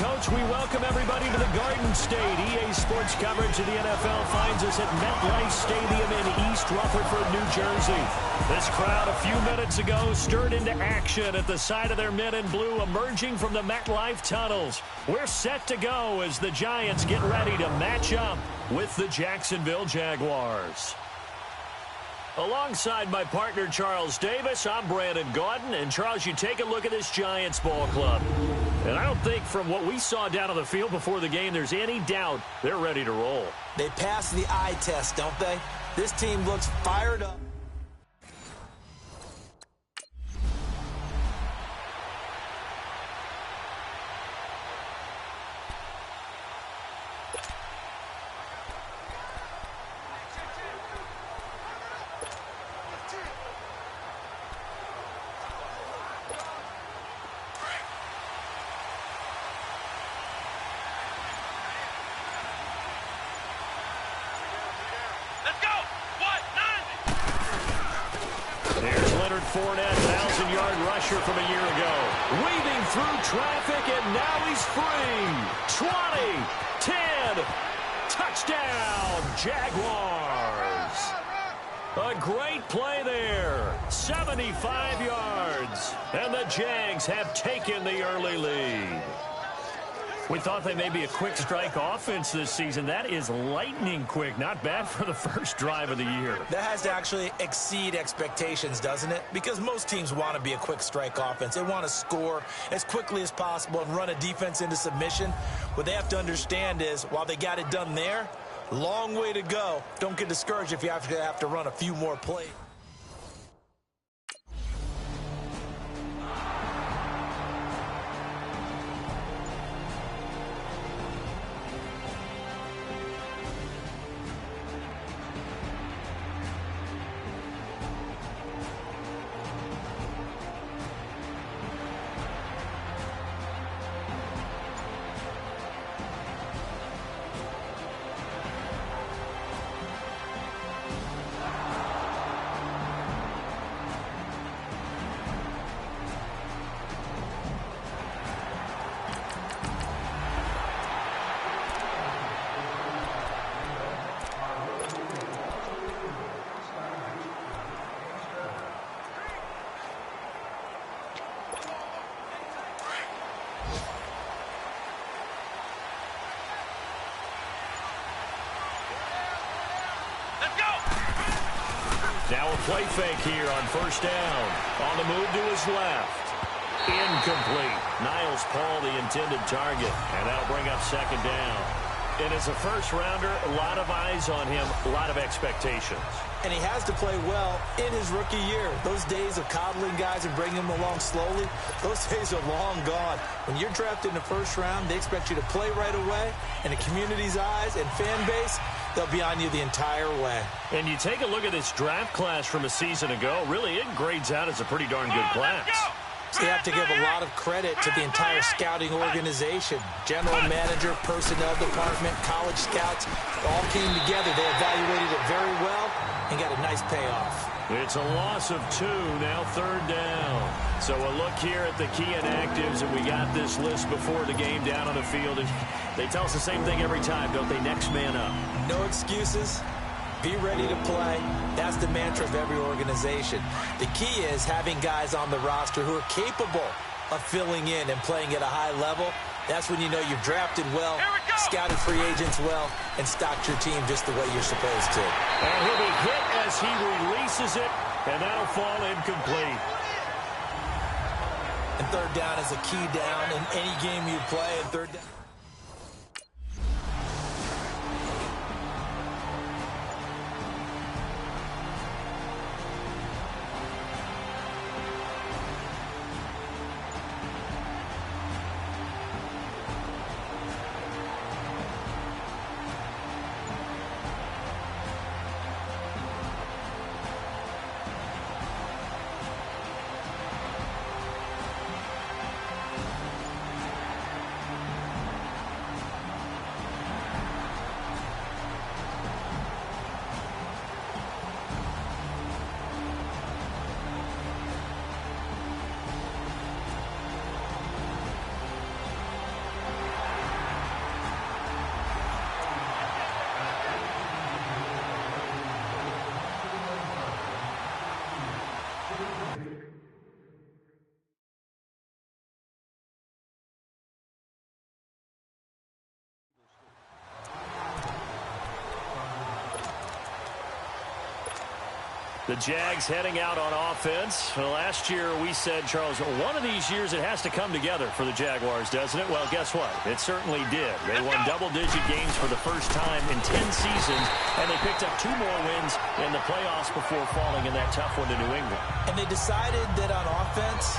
Coach, we welcome everybody to the Garden State. EA Sports coverage of the NFL finds us at MetLife Stadium in East Rutherford, New Jersey. This crowd a few minutes ago stirred into action at the side of their men in blue emerging from the MetLife tunnels. We're set to go as the Giants get ready to match up with the Jacksonville Jaguars. Alongside my partner, Charles Davis, I'm Brandon Gaudin. And, Charles, you take a look at this Giants ball club. And I don't think from what we saw down on the field before the game there's any doubt they're ready to roll. They pass the eye test, don't they? This team looks fired up. Fournette, 1,000-yard rusher from a year ago. Weaving through traffic, and now he's free. 20, 10, touchdown, Jaguars. A great play there. 75 yards. And the Jags have taken the early lead. We thought they may be a quick strike offense this season. That is lightning quick. Not bad for the first drive of the year. That has to actually exceed expectations, doesn't it? Because most teams want to be a quick strike offense. They want to score as quickly as possible and run a defense into submission. What they have to understand is, while they got it done there, long way to go. Don't get discouraged if you have to run a few more plays. Now a play fake here on first down. On the move to his left. Incomplete. Niles Paul the intended target. And that'll bring up second down. And as a first-rounder, a lot of eyes on him, a lot of expectations. And he has to play well in his rookie year. Those days of coddling guys and bringing them along slowly, those days are long gone. When you're drafted in the first round, they expect you to play right away. And the community's eyes and fan base, they'll be on you the entire way. And you take a look at this draft class from a season ago, really it grades out as a pretty darn good class. So you have to give a lot of credit to the entire scouting organization. General manager, personnel department, college scouts, all came together. They evaluated it very well and got a nice payoff. It's a loss of 2, now third down. So a look here at the key inactives, and we got this list before the game down on the field. And they tell us the same thing every time, don't they? Next man up. No excuses. Be ready to play. That's the mantra of every organization. The key is having guys on the roster who are capable of filling in and playing at a high level. That's when you know you've drafted well, scouted free agents well, and stocked your team just the way you're supposed to. And he'll be hit as he releases it, and that'll fall incomplete. And third down is a key down in any game you play. And third down. The Jags heading out on offense. Well, last year we said, Charles, one of these years it has to come together for the Jaguars, doesn't it? Well, guess what? It certainly did. They won double-digit games for the first time in 10 seasons, and they picked up 2 more wins in the playoffs before falling in that tough one to New England. And they decided that on offense,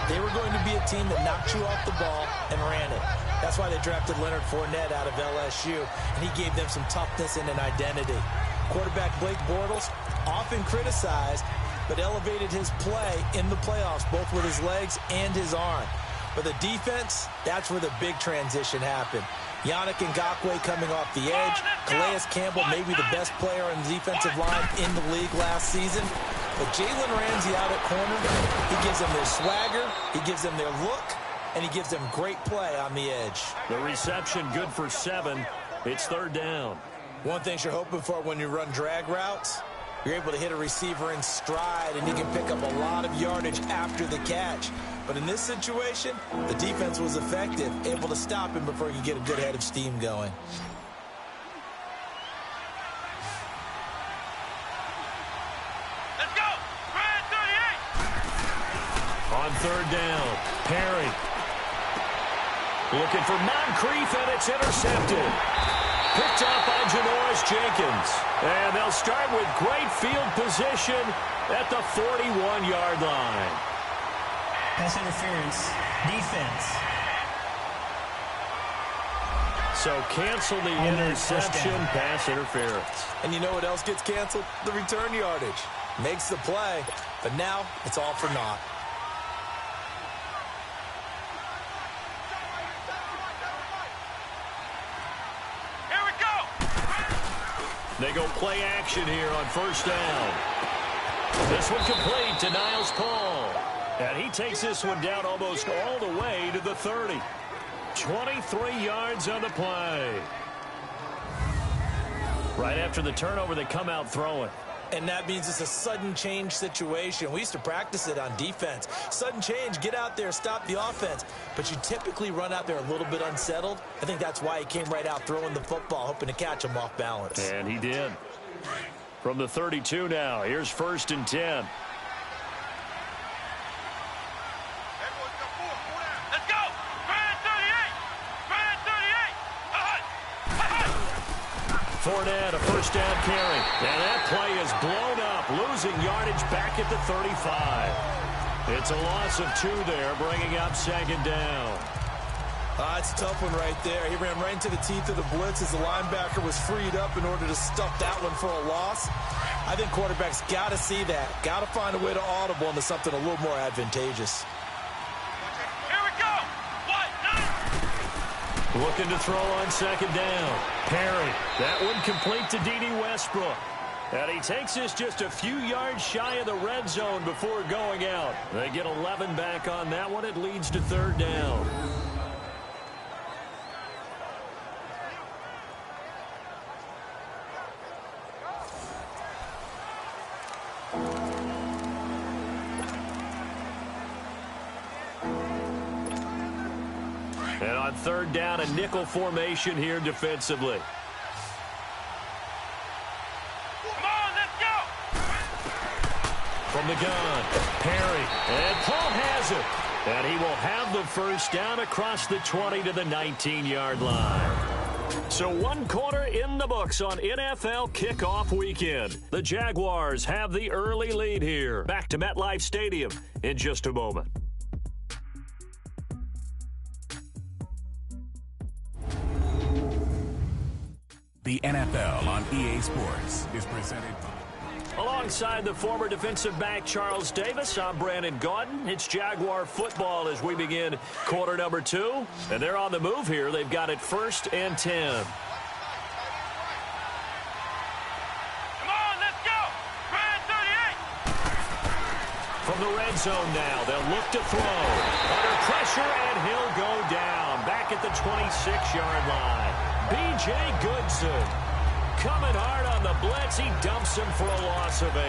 they were going to be a team that knocked you off the ball and ran it. That's why they drafted Leonard Fournette out of LSU, and he gave them some toughness and an identity. Quarterback Blake Bortles, often criticized, but elevated his play in the playoffs, both with his legs and his arm. But the defense, that's where the big transition happened. Yannick Ngakoue coming off the edge. Calais Campbell, maybe the best player on the defensive line in the league last season. But Jalen Ramsey out at corner, he gives them their swagger, he gives them their look, and he gives them great play on the edge. The reception good for 7. It's 3rd down. One thing you're hoping for when you run drag routes, you're able to hit a receiver in stride, and he can pick up a lot of yardage after the catch. But in this situation, the defense was effective, able to stop him before he could get a good head of steam going. Let's go! Brad 38! On 3rd down, Perry. Looking for Moncrief, and it's intercepted. Picked up by Janoris Jenkins. And they'll start with great field position at the 41-yard line. Pass interference. Defense. So cancel the interception, pass interference. And you know what else gets canceled? The return yardage. Makes the play, but now it's all for naught. They go play action here on 1st down. This one complete to Niles Paul. And he takes this one down almost all the way to the 30. 23 yards on the play. Right after the turnover, they come out throwing. And that means it's a sudden change situation. We used to practice it on defense. Sudden change, get out there, stop the offense. But you typically run out there a little bit unsettled. I think that's why he came right out throwing the football, hoping to catch him off balance. And he did. From the 32 now, here's 1st and 10. Let's go! Brad 38! Brad 38! Fournette, a 1st down carry. And that play is blown up, losing yardage back at the 35. It's a loss of 2 there, bringing up 2nd down. It's a tough one right there. He ran right into the teeth of the blitz as the linebacker was freed up in order to stuff that one for a loss. I think quarterbacks got to see that. Got to find a way to audible into something a little more advantageous. Here we go! Looking to throw on 2nd down. Perry, that one complete to D.D. Westbrook. And he takes this just a few yards shy of the red zone before going out. They get 11 back on that one. It leads to 3rd down. And on 3rd down, a nickel formation here defensively. Come on, let's go! From the gun, Perry, and Paul has it. And he will have the 1st down across the 20 to the 19-yard line. So 1 quarter in the books on NFL kickoff weekend. The Jaguars have the early lead here. Back to MetLife Stadium in just a moment. The NFL on EA Sports is presented by... Alongside the former defensive back Charles Davis, I'm Brandon Gaudin. It's Jaguar football as we begin quarter number 2. And they're on the move here. They've got it 1st and 10. Come on, let's go! Brad 38! From the red zone now, they'll look to throw. Under pressure, and he'll go down. Back at the 26-yard line. B.J. Goodson. Coming hard on the blitz. He dumps him for a loss of 8.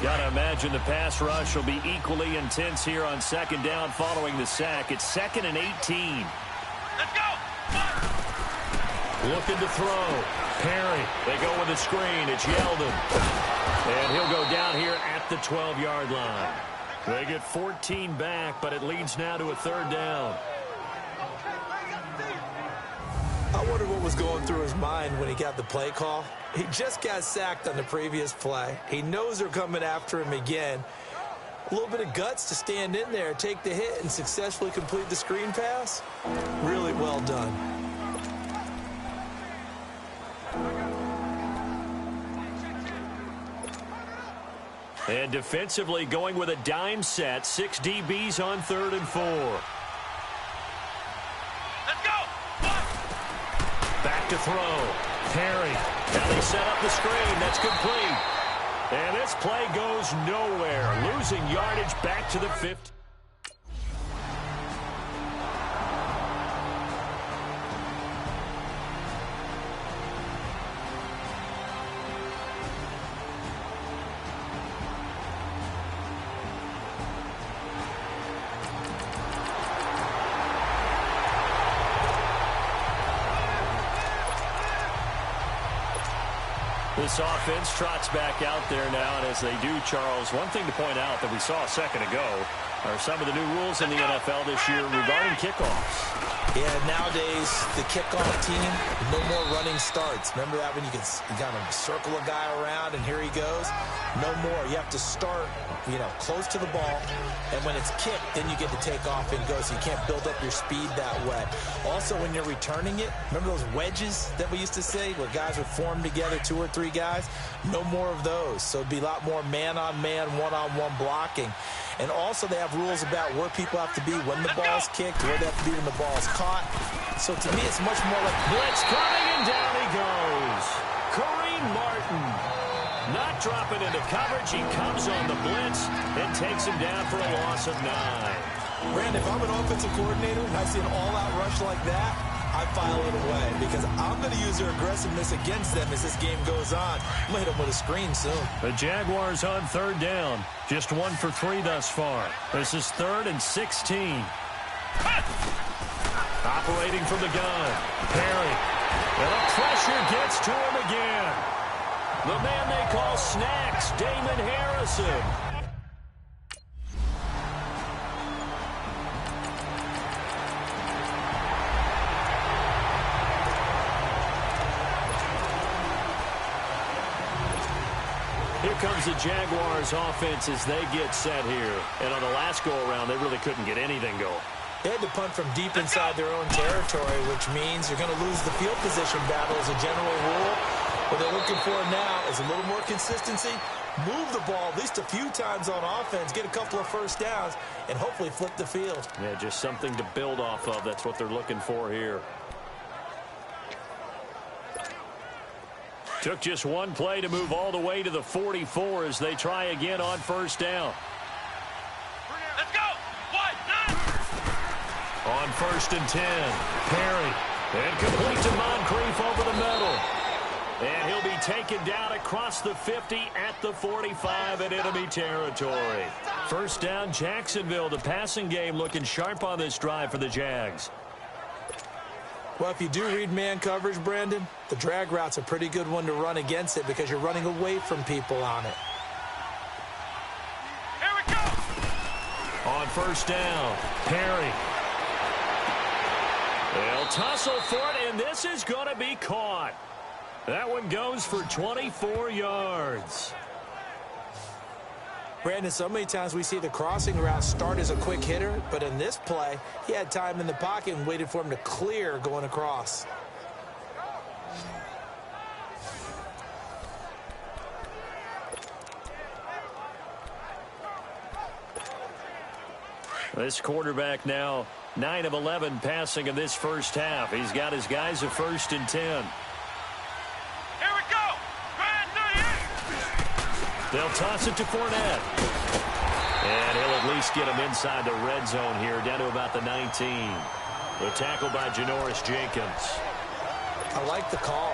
Gotta imagine the pass rush will be equally intense here on 2nd down following the sack. It's 2nd and 18. Let's go! Looking to throw. Perry. They go with a screen. It's Yeldon. And he'll go down here at the 12-yard line. They get 14 back, but it leads now to a third down. I wonder what was going through his mind when he got the play call. He just got sacked on the previous play. He knows they're coming after him again. A little bit of guts to stand in there, take the hit, and successfully complete the screen pass. Really well done. And defensively going with a dime set. 6 DBs on 3rd and 4. Let's go. Back to throw. Perry. Now they set up the screen. That's complete. And this play goes nowhere. Losing yardage back to the 50. This offense trots back out there now, and as they do, Charles, one thing to point out that we saw a second ago are some of the new rules in the NFL this year regarding kickoffs. Yeah, nowadays, the kickoff team, no more running starts. Remember that when you got to circle a guy around and here he goes? No more. You have to start, close to the ball, and when it's kicked, then you get to take off and go, so you can't build up your speed that way. Also, when you're returning it, remember those wedges that we used to say where guys would form together, 2 or 3 guys? No more of those. So it'd be a lot more man-on-man, one-on-one blocking. And also they have rules about where people have to be when the ball's kicked, where they have to be when the ball's caught. So to me, it's much more like blitz coming, and down he goes. Kareem Martin not dropping into coverage. He comes on the blitz and takes him down for a loss of 9. Brandon, if I'm an offensive coordinator and I see an all-out rush like that, I file it away because I'm going to use their aggressiveness against them as this game goes on. I'm going to hit them with a screen soon. The Jaguars on 3rd down. Just 1 for 3 thus far. This is 3rd and 16. Operating from the gun. Perry. And the pressure gets to him again. The man they call Snacks, Damon Harrison. Here comes the Jaguars offense as they get set here. And on the last go-around, they really couldn't get anything going. They had to punt from deep inside their own territory, which means you're going to lose the field position battle as a general rule. What they're looking for now is a little more consistency, move the ball at least a few times on offense, get a couple of first downs, and hopefully flip the field. Yeah, just something to build off of. That's what they're looking for here. Took just one play to move all the way to the 44 as they try again on 1st down. Let's go. 1, 9. On 1st and 10, Perry. And complete to Moncrief over the middle. And he'll be taken down across the 50 at the 45 in enemy territory. 1st down, Jacksonville. The passing game looking sharp on this drive for the Jags. Well, if you do read man coverage, Brandon, the drag route's a pretty good one to run against it because you're running away from people on it. Here we go. On 1st down, Perry. They'll tussle for it, and this is going to be caught. That one goes for 24 yards. Brandon, so many times we see the crossing route start as a quick hitter, but in this play, he had time in the pocket and waited for him to clear going across. This quarterback now 9 of 11 passing in this first half. He's got his guys at 1st and 10. Here we go. They'll toss it to Fournette. And he'll at least get him inside the red zone here, down to about the 19. The tackle by Janoris Jenkins. I like the call.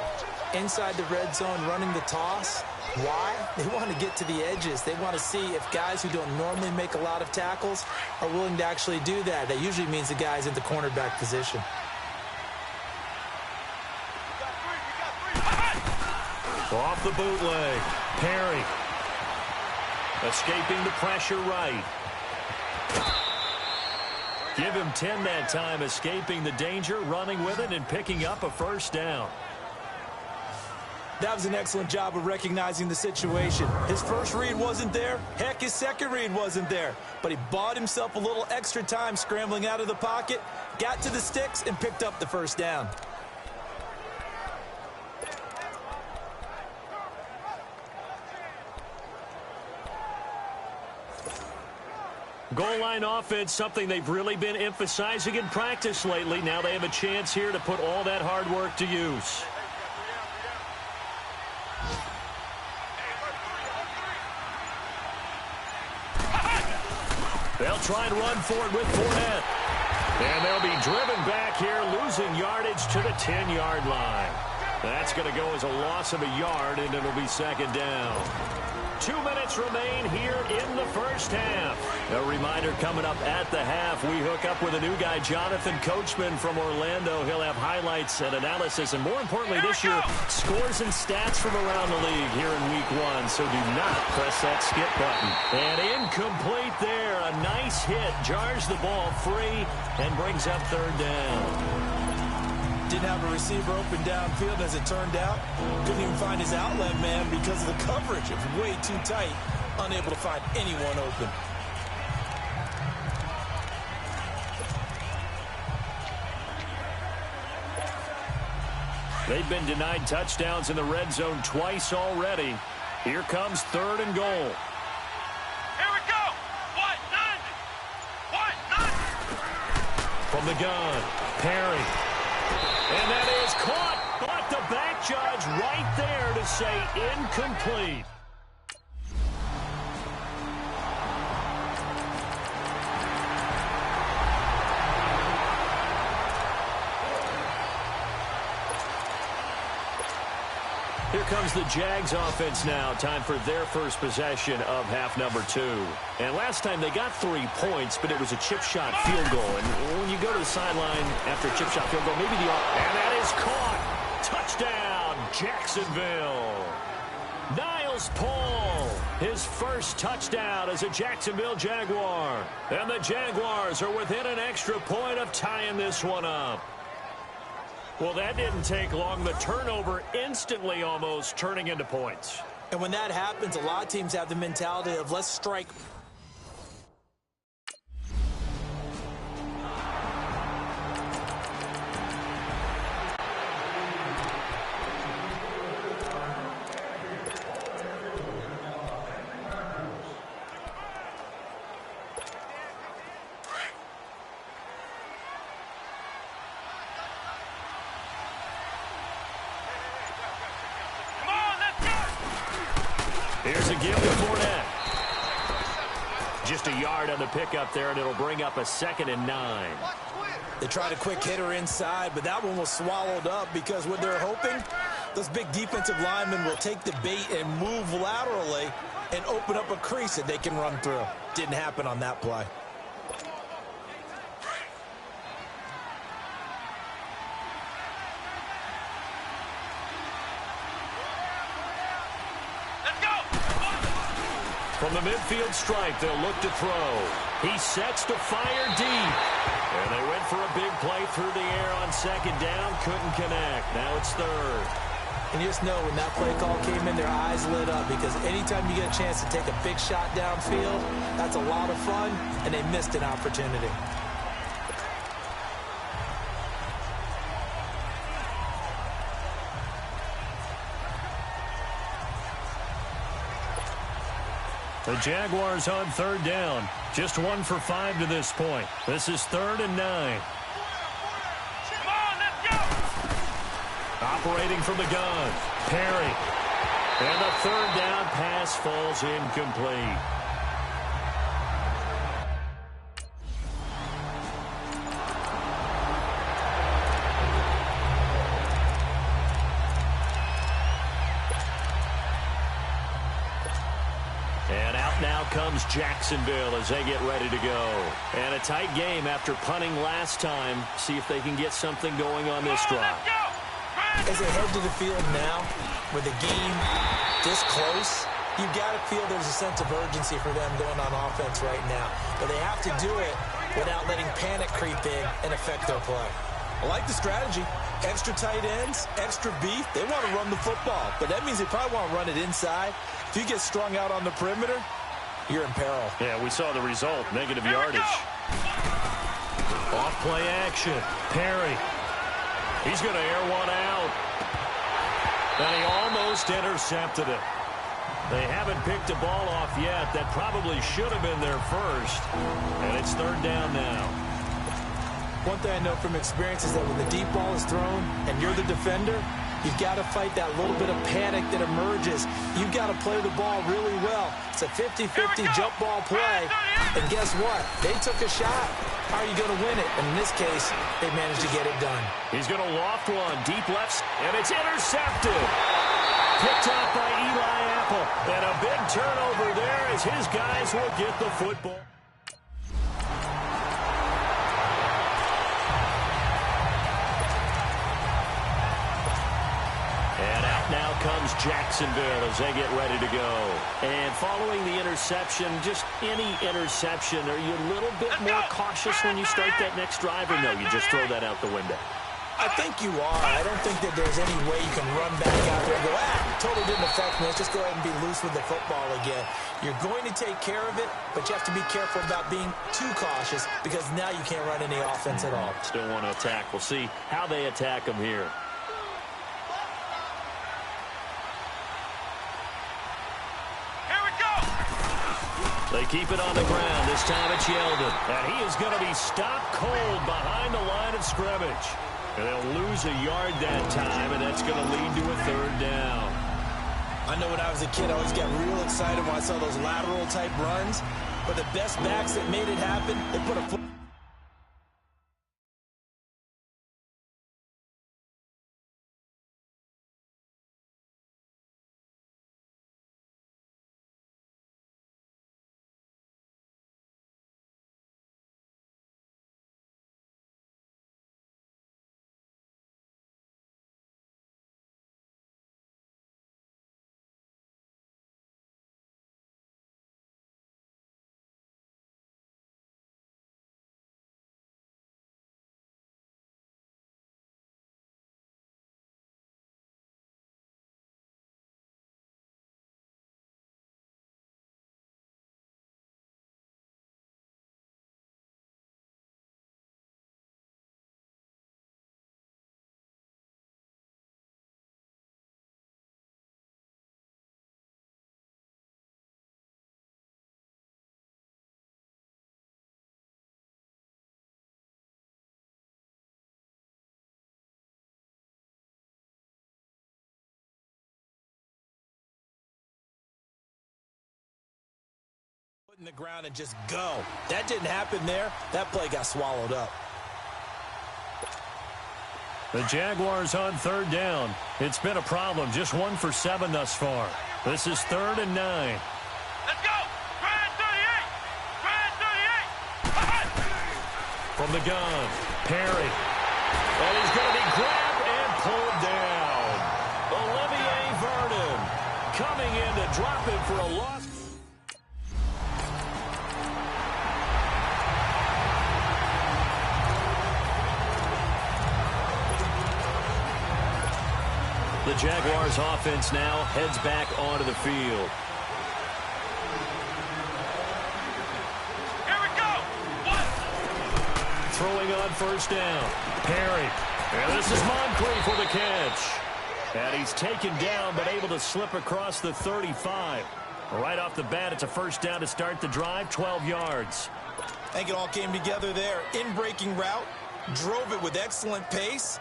Inside the red zone, running the toss. Why? They want to get to the edges. They want to see if guys who don't normally make a lot of tackles are willing to actually do that. That usually means the guy's in the cornerback position. Off the bootleg. Perry. Escaping the pressure right. Give him 10 that time, escaping the danger, running with it, and picking up a first down. That was an excellent job of recognizing the situation. His first read wasn't there. Heck, his second read wasn't there. But he bought himself a little extra time scrambling out of the pocket, got to the sticks, and picked up the first down. Goal line offense, something they've really been emphasizing in practice lately. Now they have a chance here to put all that hard work to use. They'll try and run for it with Fournette. And they'll be driven back here, losing yardage to the 10-yard line. That's going to go as a loss of a yard, and it'll be second down. 2 minutes remain here in the first half. A reminder coming up at the half, we hook up with a new guy, Jonathan Coachman from Orlando. He'll have highlights and analysis, and more importantly this year, scores and stats from around the league here in week 1. So do not press that skip button. And incomplete there. A nice hit. Jars the ball free and brings up third down. Didn't have a receiver open downfield as it turned out. Couldn't even find his outlet man because of the coverage. It was way too tight. Unable to find anyone open. They've been denied touchdowns in the red zone twice already. Here comes third and goal. Here we go. What? None. From the gun, Perry. And that is caught, but the back judge right there to say incomplete. Here comes the Jags offense now. Time for their first possession of half number 2. And last time they got 3 points, but it was a chip shot field goal. And when you go to the sideline after a chip shot field goal, maybe the... And that is caught. Touchdown, Jacksonville. Niles Paul, his first touchdown as a Jacksonville Jaguar. And the Jaguars are within an extra point of tying this one up. Well, that didn't take long. The turnover instantly almost turning into points. And when that happens, a lot of teams have the mentality of let's strike. Here's a give to Fournette. Just a yard on the pickup there, and it'll bring up a 2nd and 9. They tried a quick hitter inside, but that one was swallowed up because what they're hoping, those big defensive linemen will take the bait and move laterally and open up a crease that they can run through. Didn't happen on that play. From the midfield stripe, they'll look to throw. He sets to fire deep. And they went for a big play through the air on 2nd down. Couldn't connect. Now it's 3rd. And you just know when that play call came in, their eyes lit up because anytime you get a chance to take a big shot downfield, that's a lot of fun, and they missed an opportunity. The Jaguars on 3rd down. Just 1 for 5 to this point. This is 3rd and 9. Come on, let's go. Operating from the gun, Perry. And the 3rd down pass falls incomplete. Comes Jacksonville as they get ready to go. And a tight game after punting last time. See if they can get something going on this drive. As they head to the field now, with the game this close, you've got to feel there's a sense of urgency for them going on offense right now. But they have to do it without letting panic creep in and affect their play. I like the strategy. Extra tight ends, extra beef. They want to run the football, but that means they probably want to run it inside. If you get strung out on the perimeter, you're in peril. Yeah, we saw the result, negative yardage. Off play action. Perry. He's going to air one out. And he almost intercepted it. They haven't picked a ball off yet. That probably should have been their first. And it's third down now. One thing I know from experience is that when the deep ball is thrown and you're the defender, you've got to fight that little bit of panic that emerges. You've got to play the ball really well. It's a 50-50 jump ball play. And guess what? They took a shot. How are you going to win it? And in this case, they managed to get it done. He's going to loft one. Deep left. And it's intercepted. Picked up by Eli Apple. And a big turnover there as his guys will get the football. And out now comes Jacksonville as they get ready to go. And following the interception, just any interception, are you a little bit more cautious when you start that next drive, or no, you just throw that out the window? I think you are. I don't think that there's any way you can run back out there and go, totally didn't affect me. Let's just go ahead and be loose with the football again. You're going to take care of it, but you have to be careful about being too cautious because now you can't run any offense at all. Still want to attack. We'll see how they attack them here. They keep it on the ground. This time it's Yeldon. And he is going to be stopped cold behind the line of scrimmage. And they'll lose a yard that time, and that's going to lead to a third down. I know when I was a kid, I always got real excited when I saw those lateral-type runs. But the best backs that made it happen, they put a foot. In the ground and just go. That didn't happen there. That play got swallowed up. The Jaguars on third down. It's been a problem. Just 1 for 7 thus far. This is 3rd and 9. Let's go! Try 38! From the gun, Perry. And he's going to be grabbed and pulled down. Olivier Vernon coming in to drop him for a loss. The Jaguars offense now heads back onto the field. Here we go! One! Throwing on first down. Perry. And this is Moncrief for the catch. And he's taken down but able to slip across the 35. Right off the bat, it's a first down to start the drive, 12 yards. I think it all came together there. In-breaking route, drove it with excellent pace.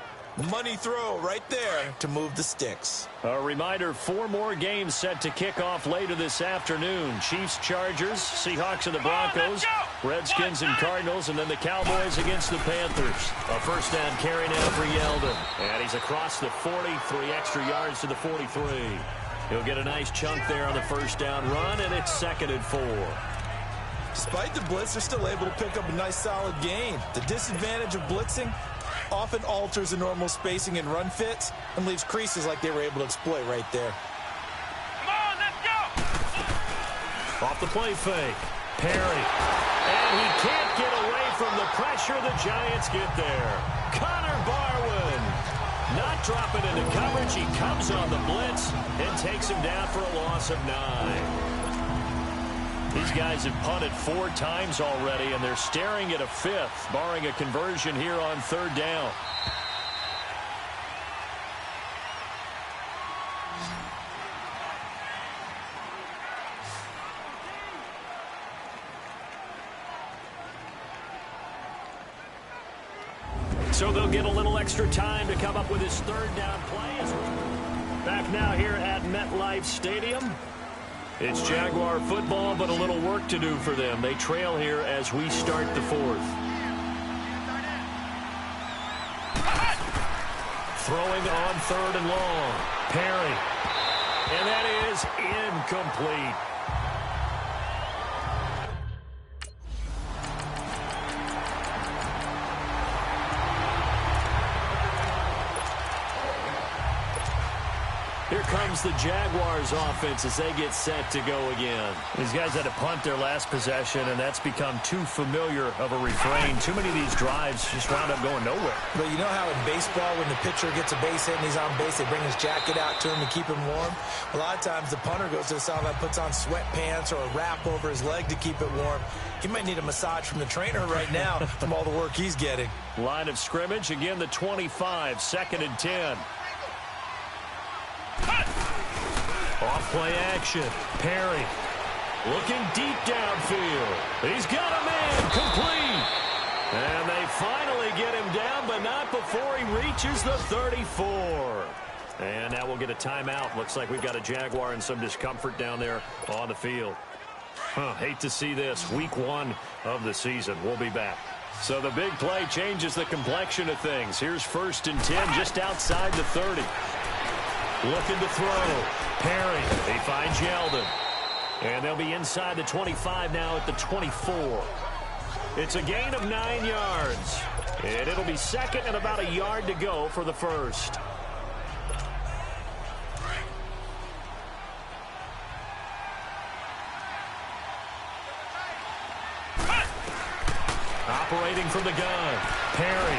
Money throw right there to move the sticks. A reminder, 4 more games set to kick off later this afternoon. Chiefs, Chargers, Seahawks and the Broncos, Redskins and Cardinals, and then the Cowboys against the Panthers. A first down carry now for Yeldon. And he's across the 40, 3 extra yards to the 43. He'll get a nice chunk there on the first down run, and it's 2nd and 4. Despite the blitz, they're still able to pick up a nice solid gain. The disadvantage of blitzing, often alters the normal spacing and run fits and leaves creases like they were able to exploit right there. Come on, let's go! Off the play fake. Perry. And he can't get away from the pressure. The Giants get there. Connor Barwin not dropping into coverage. He comes on the blitz and takes him down for a loss of 9. These guys have punted 4 times already, and they're staring at a 5th, barring a conversion here on 3rd down. So they'll get a little extra time to come up with his 3rd down play. Back now here at MetLife Stadium. It's Jaguar football, but a little work to do for them. They trail here as we start the 4th. Throwing on 3rd and long. Perry. And that is incomplete. Here comes the Jaguars offense as they get set to go again. These guys had to punt their last possession, and that's become too familiar of a refrain. Too many of these drives just wound up going nowhere. But you know how in baseball, when the pitcher gets a base hit and he's on base, they bring his jacket out to him to keep him warm? A lot of times the punter goes to the sideline, puts on sweatpants or a wrap over his leg to keep it warm. He might need a massage from the trainer right now from all the work he's getting. Line of scrimmage, again the 25, 2nd and 10. Off play action. Perry looking deep downfield. He's got a man complete. And they finally get him down, but not before he reaches the 34. And now we'll get a timeout. Looks like we've got a Jaguar in some discomfort down there on the field. Hate to see this. Week 1 of the season. We'll be back. So the big play changes the complexion of things. Here's 1st and 10 just outside the 30. Looking to throw. Perry. He finds Yeldon. And they'll be inside the 25 now at the 24. It's a gain of 9 yards. And it'll be 2nd and about a yard to go for the 1st. Operating from the gun. Perry.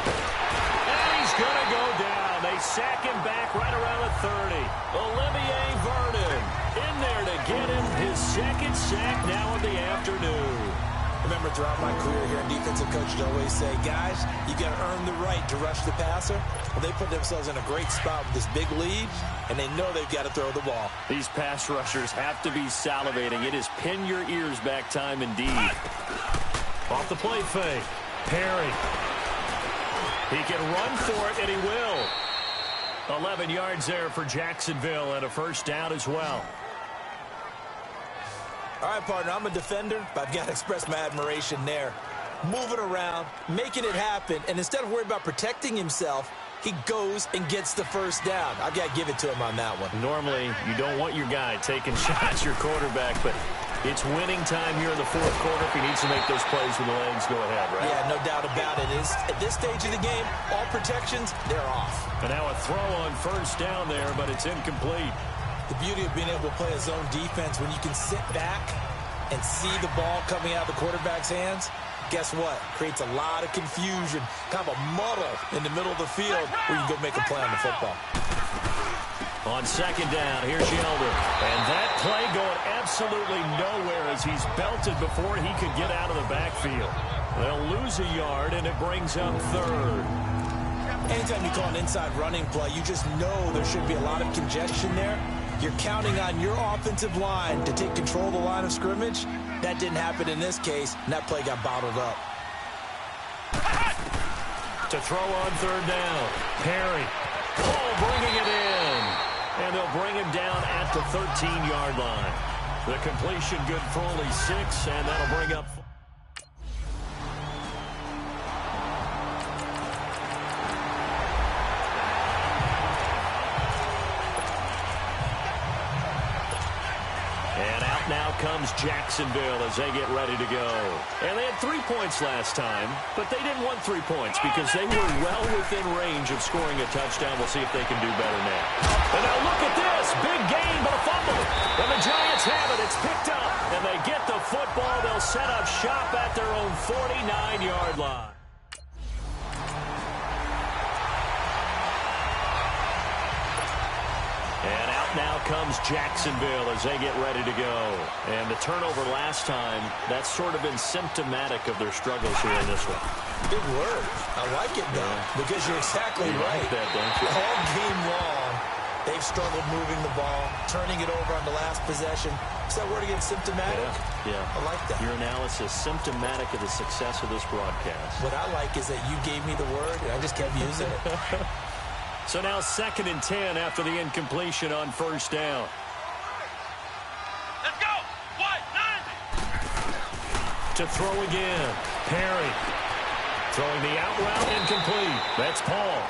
And he's going to go down. They sack him back right around the 30. Olivier Vernon in there to get him his 2nd sack now of the afternoon. Remember, throughout my career here in defensive coach, I'd always say, guys, you got to earn the right to rush the passer. Well, they put themselves in a great spot with this big lead, and they know they've got to throw the ball. These pass rushers have to be salivating. It is pin your ears back time indeed. Off the play fake. Perry. He can run for it, and he will. 11 yards there for Jacksonville and a 1st down as well. All right, partner, I'm a defender, but I've got to express my admiration there. Moving around, making it happen, and instead of worrying about protecting himself, he goes and gets the 1st down. I've got to give it to him on that one. Normally, you don't want your guy taking shots, your quarterback, but it's winning time here in the 4th quarter. If he needs to make those plays with the legs, go ahead, right? Yeah, no doubt about it. At this stage of the game, all protections, they're off. And now a throw on 1st down there, but it's incomplete. The beauty of being able to play a zone defense, when you can sit back and see the ball coming out of the quarterback's hands, guess what? Creates a lot of confusion, kind of a muddle in the middle of the field where you can go make a play on the football. On 2nd down, here's Yeldon. And that play going absolutely nowhere as he's belted before he could get out of the backfield. They'll lose a yard, and it brings up 3rd. Anytime you call an inside running play, you just know there should be a lot of congestion there. You're counting on your offensive line to take control of the line of scrimmage. That didn't happen in this case, and that play got bottled up. To throw on 3rd down. Perry. Bringing it in. And they'll bring him down at the 13-yard line. The completion good for only 6, and that'll bring up... And out now comes comes Jacksonville as they get ready to go. And they had 3 points last time, but they didn't want 3 points because they were well within range of scoring a touchdown. We'll see if they can do better now. And now look at this. Big gain, but a fumble. And the Giants have it. It's picked up. And they get the football. They'll set up shop at their own 49-yard line. And out now comes Jacksonville as they get ready to go. And the turnover last time, that's sort of been symptomatic of their struggles here in this one. Big word. I like it, though, because you're exactly right. Like that, don't you? All game long, they've struggled moving the ball, turning it over on the last possession. Is that word again, symptomatic? Yeah. I like that. Your analysis, symptomatic of the success of this broadcast. What I like is that you gave me the word, and I just kept using it. So now 2nd and 10 after the incompletion on first down. Let's go. What? 90. To throw again. Perry. Throwing the out route incomplete. That's Paul.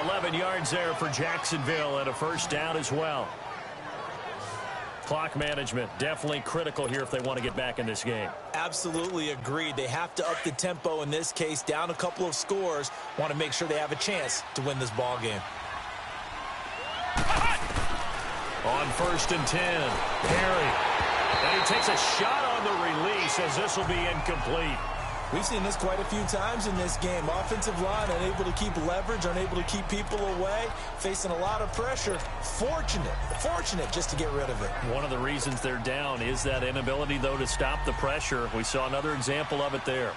11 yards there for Jacksonville and a first down as well. Clock management definitely critical here if they want to get back in this game. Absolutely agreed. They have to up the tempo in this case, down a couple of scores. Want to make sure they have a chance to win this ball game. On 1st and 10, Perry. And he takes a shot on the release as this will be incomplete. We've seen this quite a few times in this game. Offensive line unable to keep leverage, unable to keep people away, facing a lot of pressure. Fortunate just to get rid of it. One of the reasons they're down is that inability, though, to stop the pressure. We saw another example of it there.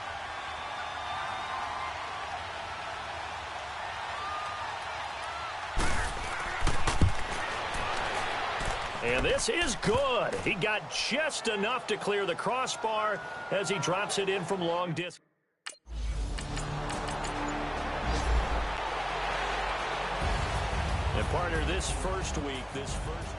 And this is good. He got just enough to clear the crossbar as he drops it in from long distance. And partner, this first week, this first...